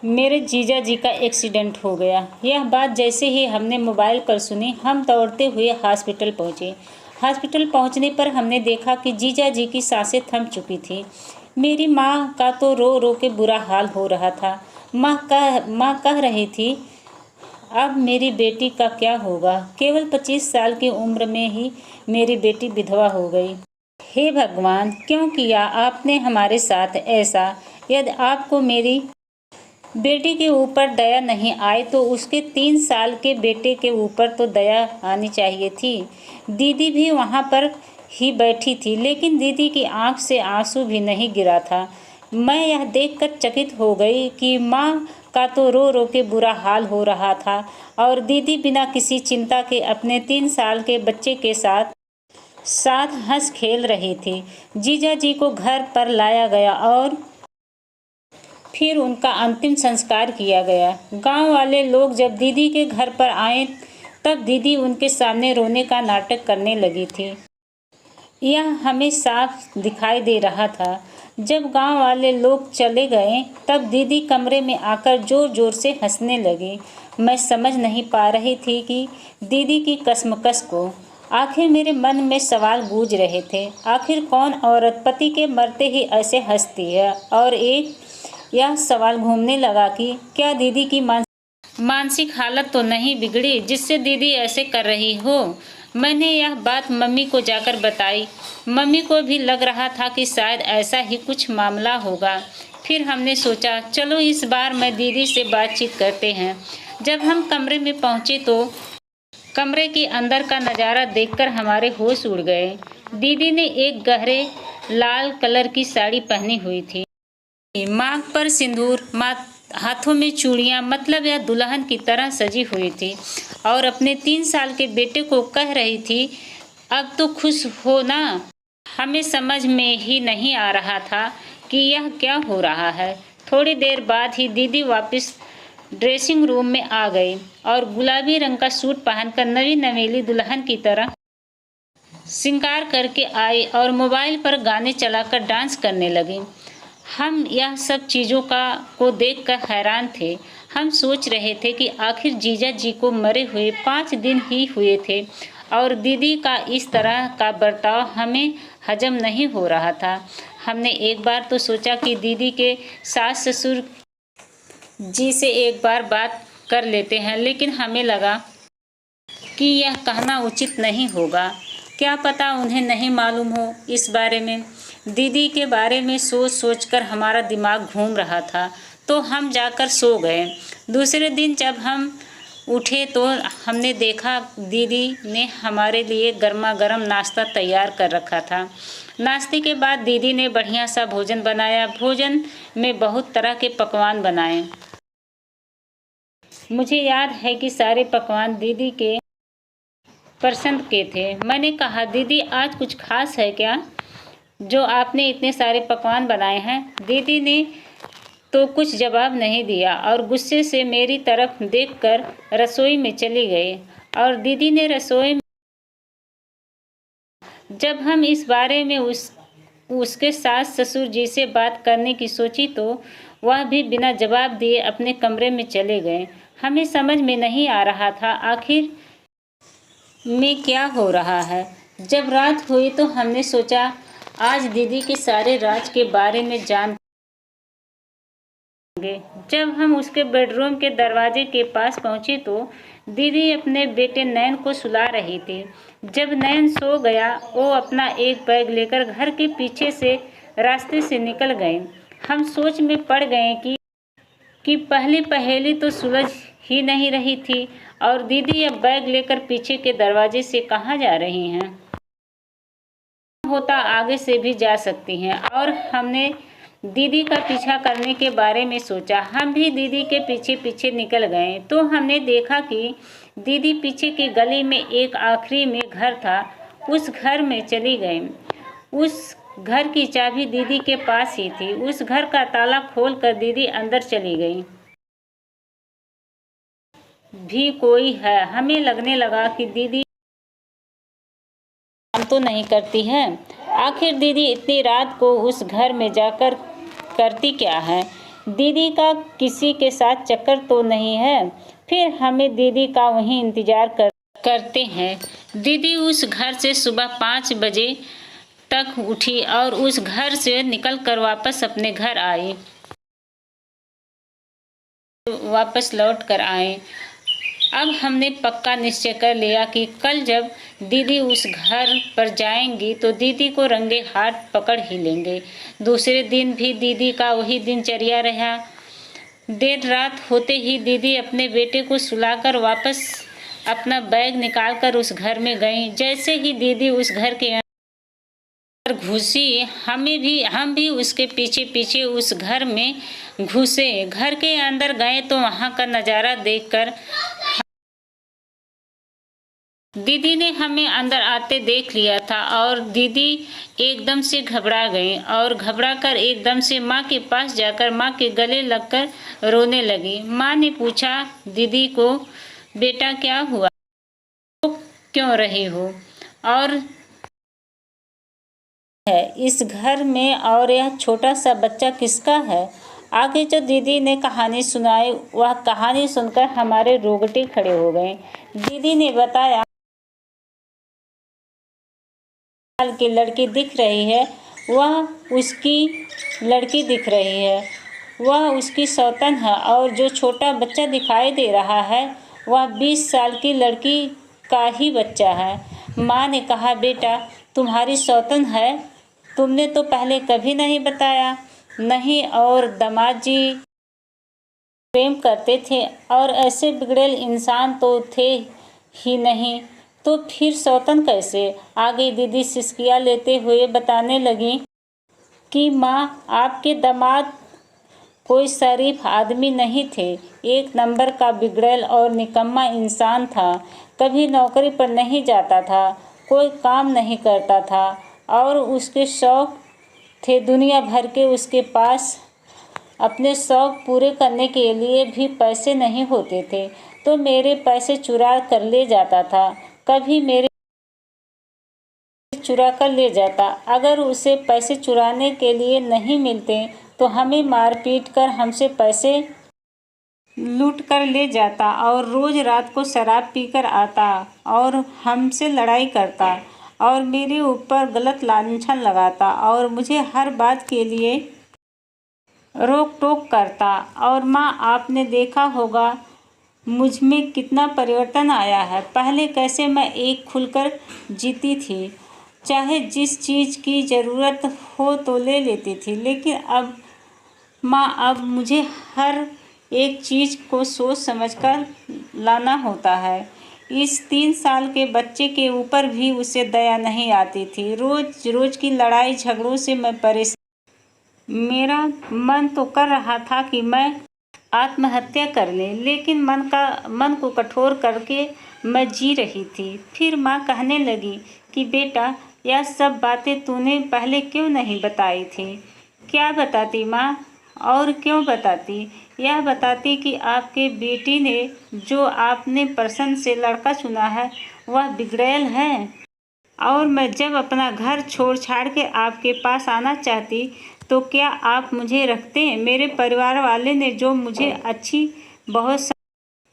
मेरे जीजा जी का एक्सीडेंट हो गया। यह बात जैसे ही हमने मोबाइल पर सुनी, हम दौड़ते हुए हॉस्पिटल पहुंचे। हॉस्पिटल पहुंचने पर हमने देखा कि जीजा जी की सांसें थम चुकी थी। मेरी माँ का तो रो रो के बुरा हाल हो रहा था। माँ कह रही थी, अब मेरी बेटी का क्या होगा। केवल 25 साल की उम्र में ही मेरी बेटी विधवा हो गई। हे भगवान, क्यों किया आपने हमारे साथ ऐसा। यदि आपको मेरी बेटी के ऊपर दया नहीं आए तो उसके 3 साल के बेटे के ऊपर तो दया आनी चाहिए थी। दीदी भी वहाँ पर ही बैठी थी, लेकिन दीदी की आंख से आंसू भी नहीं गिरा था। मैं यह देखकर चकित हो गई कि माँ का तो रो रो के बुरा हाल हो रहा था और दीदी बिना किसी चिंता के अपने 3 साल के बच्चे के साथ साथ हंस खेल रही थी। जीजा जी को घर पर लाया गया और फिर उनका अंतिम संस्कार किया गया। गांव वाले लोग जब दीदी के घर पर आए तब दीदी उनके सामने रोने का नाटक करने लगी थी। यह हमें साफ दिखाई दे रहा था। जब गांव वाले लोग चले गए तब दीदी कमरे में आकर जोर जोर से हंसने लगी। मैं समझ नहीं पा रही थी कि दीदी की कशमकश को। आखिर मेरे मन में सवाल गूंज रहे थे, आखिर कौन औरत पति के मरते ही ऐसे हंसती है। और एक यह सवाल घूमने लगा कि क्या दीदी की मानसिक हालत तो नहीं बिगड़ी जिससे दीदी ऐसे कर रही हो। मैंने यह बात मम्मी को जाकर बताई। मम्मी को भी लग रहा था कि शायद ऐसा ही कुछ मामला होगा। फिर हमने सोचा, चलो इस बार मैं दीदी से बातचीत करते हैं। जब हम कमरे में पहुंचे तो कमरे के अंदर का नज़ारा देखकर हमारे होश उड़ गए। दीदी ने एक गहरे लाल कलर की साड़ी पहनी हुई थी। मांग पर सिंदूर, हाथों में चूड़ियां, मतलब यह दुल्हन की तरह सजी हुई थी और अपने 3 साल के बेटे को कह रही थी, अब तो खुश हो ना। हमें समझ में ही नहीं आ रहा था कि यह क्या हो रहा है। थोड़ी देर बाद ही दीदी वापस ड्रेसिंग रूम में आ गई और गुलाबी रंग का सूट पहनकर नवी नवेली दुल्हन की तरह श्रृंगार करके आई और मोबाइल पर गाने चलाकर डांस करने लगी। हम यह सब चीज़ों को देखकर हैरान थे। हम सोच रहे थे कि आखिर जीजा जी को मरे हुए 5 दिन ही हुए थे और दीदी का इस तरह का बर्ताव हमें हजम नहीं हो रहा था। हमने एक बार तो सोचा कि दीदी के सास ससुर जी से एक बार बात कर लेते हैं, लेकिन हमें लगा कि यह कहना उचित नहीं होगा। क्या पता उन्हें नहीं मालूम हो इस बारे में। दीदी के बारे में सोच सोचकर हमारा दिमाग घूम रहा था, तो हम जाकर सो गए। दूसरे दिन जब हम उठे तो हमने देखा दीदी ने हमारे लिए गर्मा गर्म नाश्ता तैयार कर रखा था। नाश्ते के बाद दीदी ने बढ़िया सा भोजन बनाया। भोजन में बहुत तरह के पकवान बनाए। मुझे याद है कि सारे पकवान दीदी के पसंद के थे। मैंने कहा, दीदी आज कुछ खास है क्या जो आपने इतने सारे पकवान बनाए हैं। दीदी ने तो कुछ जवाब नहीं दिया और गुस्से से मेरी तरफ देखकर रसोई में चली गई। और दीदी ने रसोई में जब हम इस बारे में उसके सास ससुर जी से बात करने की सोची तो वह भी बिना जवाब दिए अपने कमरे में चले गए। हमें समझ में नहीं आ रहा था आखिर में क्या हो रहा है। जब रात हुई तो हमने सोचा आज दीदी के सारे राज के बारे में जानेंगे। जब हम उसके बेडरूम के दरवाजे के पास पहुंचे तो दीदी अपने बेटे नयन को सुला रही थी। जब नयन सो गया वो अपना एक बैग लेकर घर के पीछे से रास्ते से निकल गए। हम सोच में पड़ गए कि पहली पहेली तो सुलझ ही नहीं रही थी और दीदी अब बैग लेकर पीछे के दरवाजे से कहाँ जा रही हैं। होता आगे से भी जा सकती हैं। और हमने दीदी का पीछा करने के बारे में सोचा। हम भी दीदी के पीछे पीछे निकल गए तो हमने देखा कि दीदी पीछे की गली में एक आखिरी में घर था, उस घर में चली गई। उस घर की चाबी दीदी के पास ही थी। उस घर का ताला खोलकर दीदी अंदर चली गई। भी कोई है। हमें लगने लगा कि दीदी काम तो नहीं करती है। आखिर दीदी इतनी रात को उस घर में जाकर करती क्या है। दीदी का किसी के साथ चक्कर तो नहीं है। फिर हमें दीदी का वहीं इंतजार करते हैं। दीदी उस घर से सुबह 5 बजे तक उठी और उस घर से निकलकर वापस लौट कर आए। अब हमने पक्का निश्चय कर लिया कि कल जब दीदी उस घर पर जाएंगी तो दीदी को रंगे हाथ पकड़ ही लेंगे। दूसरे दिन भी दीदी का वही दिनचर्या रहा। देर रात होते ही दीदी अपने बेटे को सुलाकर वापस अपना बैग निकालकर उस घर में गईं। जैसे ही दीदी उस घर के अंदर घुसी, हम भी उसके पीछे पीछे उस घर में घुसे। घर के अंदर गए तो वहां का नज़ारा देखकर दीदी ने हमें अंदर आते देख लिया था और दीदी एकदम से घबरा गई और घबराकर एकदम से माँ के पास जाकर माँ के गले लगकर रोने लगी। माँ ने पूछा दीदी को, बेटा क्या हुआ, तो क्यों रही हो और है इस घर में, और यह छोटा सा बच्चा किसका है। आगे जो दीदी ने कहानी सुनाई वह कहानी सुनकर हमारे रोंगटे खड़े हो गए। दीदी ने बताया, साल की लड़की दिख रही है, वह उसकी लड़की दिख रही है, वह उसकी सौतन है, और जो छोटा बच्चा दिखाई दे रहा है वह 20 साल की लड़की का ही बच्चा है। माँ ने कहा, बेटा तुम्हारी सौतन है, तुमने तो पहले कभी नहीं बताया। नहीं, और दामाद जी प्रेम करते थे और ऐसे बिगड़ेल इंसान तो थे ही नहीं, तो फिर सौतन कैसे। आगे दीदी सिसकियाँ लेते हुए बताने लगी कि माँ, आपके दामाद कोई शरीफ आदमी नहीं थे, एक नंबर का बिगड़ेल और निकम्मा इंसान था। कभी नौकरी पर नहीं जाता था, कोई काम नहीं करता था, और उसके शौक थे दुनिया भर के। उसके पास अपने शौक पूरे करने के लिए भी पैसे नहीं होते थे, तो मेरे पैसे चुरा कर ले जाता था। कभी मेरे चुरा कर ले जाता। अगर उसे पैसे चुराने के लिए नहीं मिलते तो हमें मार पीट कर हमसे पैसे लूट कर ले जाता और रोज़ रात को शराब पीकर आता और हमसे लड़ाई करता और मेरे ऊपर गलत लांछन लगाता और मुझे हर बात के लिए रोक टोक करता। और माँ, आपने देखा होगा मुझ में कितना परिवर्तन आया है। पहले कैसे मैं एक खुलकर जीती थी, चाहे जिस चीज़ की ज़रूरत हो तो ले लेती थी, लेकिन अब माँ, अब मुझे हर एक चीज़ को सोच समझकर लाना होता है। इस 3 साल के बच्चे के ऊपर भी उसे दया नहीं आती थी। रोज़ रोज़ की लड़ाई झगड़ों से मैं परेशान। मेरा मन तो कर रहा था कि मैं आत्महत्या कर ले, लेकिन मन को कठोर करके मैं जी रही थी। फिर माँ कहने लगी कि बेटा, यह सब बातें तूने पहले क्यों नहीं बताई थी। क्या बताती माँ, और क्यों बताती। यह बताती कि आपके बेटी ने जो आपने पसंद से लड़का चुना है वह बिगड़ैल है, और मैं जब अपना घर छोड़ छाड़ के आपके पास आना चाहती तो क्या आप मुझे रखते। मेरे परिवार वाले ने जो मुझे अच्छी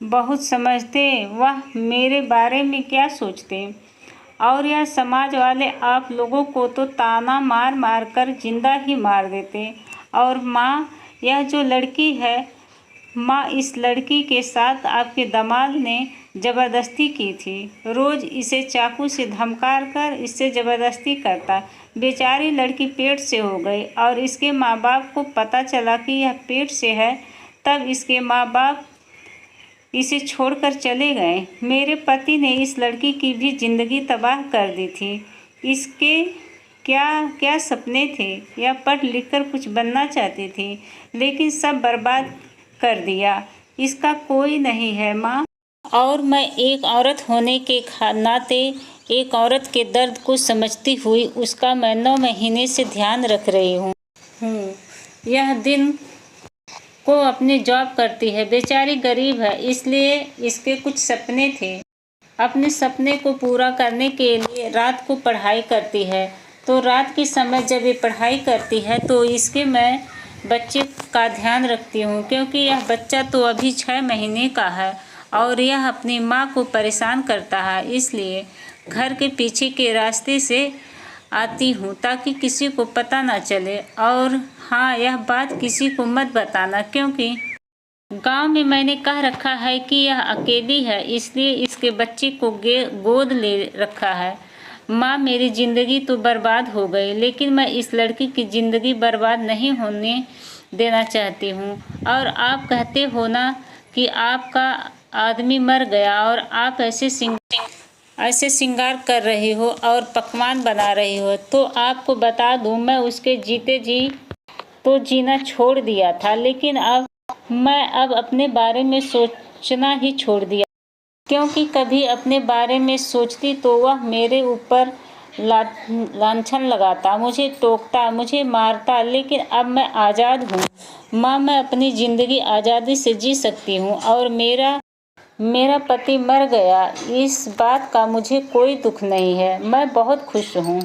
बहुत समझते, वह मेरे बारे में क्या सोचते। और यह समाज वाले आप लोगों को तो ताना मार मार कर जिंदा ही मार देते। और माँ, यह जो लड़की है माँ, इस लड़की के साथ आपके दामाद ने ज़बरदस्ती की थी। रोज़ इसे चाकू से धमका कर इससे ज़बरदस्ती करता। बेचारी लड़की पेट से हो गई और इसके माँ बाप को पता चला कि यह पेट से है, तब इसके माँ बाप इसे छोड़कर चले गए। मेरे पति ने इस लड़की की भी ज़िंदगी तबाह कर दी थी। इसके क्या क्या सपने थे। यह पढ़ लिख कर कुछ बनना चाहती थी, लेकिन सब बर्बाद कर दिया। इसका कोई नहीं है माँ, और मैं एक औरत होने के नाते एक औरत के दर्द को समझती हुई उसका मैं 9 महीने से ध्यान रख रही हूँ। यह दिन को अपनी जॉब करती है। बेचारी गरीब है, इसलिए इसके कुछ सपने थे। अपने सपने को पूरा करने के लिए रात को पढ़ाई करती है। तो रात के समय जब ये पढ़ाई करती है तो इसके मैं बच्चे का ध्यान रखती हूँ, क्योंकि यह बच्चा तो अभी 6 महीने का है और यह अपनी माँ को परेशान करता है। इसलिए घर के पीछे के रास्ते से आती हूँ ताकि किसी को पता ना चले। और हाँ, यह बात किसी को मत बताना, क्योंकि गांव में मैंने कह रखा है कि यह अकेली है, इसलिए इसके बच्चे को गोद ले रखा है। माँ, मेरी ज़िंदगी तो बर्बाद हो गई, लेकिन मैं इस लड़की की ज़िंदगी बर्बाद नहीं होने देना चाहती हूँ। और आप कहते हो ना कि आपका आदमी मर गया और आप ऐसे श्रृंगार कर रही हो और पकवान बना रही हो, तो आपको बता दूँ, मैं उसके जीते जी तो जीना छोड़ दिया था, लेकिन मैं अपने बारे में सोचना ही छोड़ दिया, क्योंकि कभी अपने बारे में सोचती तो वह मेरे ऊपर लांछन लगाता, मुझे टोकता, मुझे मारता। लेकिन अब मैं आज़ाद हूँ माँ, मैं अपनी ज़िंदगी आज़ादी से जी सकती हूँ और मेरा पति मर गया, इस बात का मुझे कोई दुख नहीं है। मैं बहुत खुश हूँ।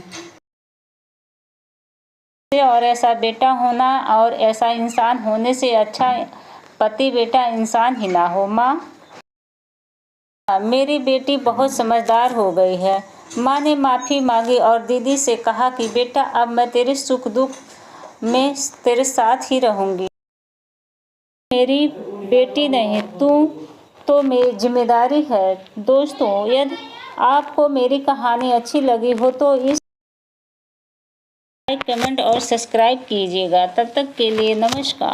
और ऐसा बेटा होना और ऐसा इंसान होने से अच्छा पति बेटा इंसान ही ना हो। माँ, मेरी बेटी बहुत समझदार हो गई है। माँ ने माफ़ी मांगी और दीदी से कहा कि बेटा, अब मैं तेरे सुख दुख में तेरे साथ ही रहूँगी। मेरी बेटी नहीं, तू तो मेरी जिम्मेदारी है। दोस्तों, यदि आपको मेरी कहानी अच्छी लगी हो तो इस लाइक, कमेंट और सब्सक्राइब कीजिएगा। तब तक के लिए नमस्कार।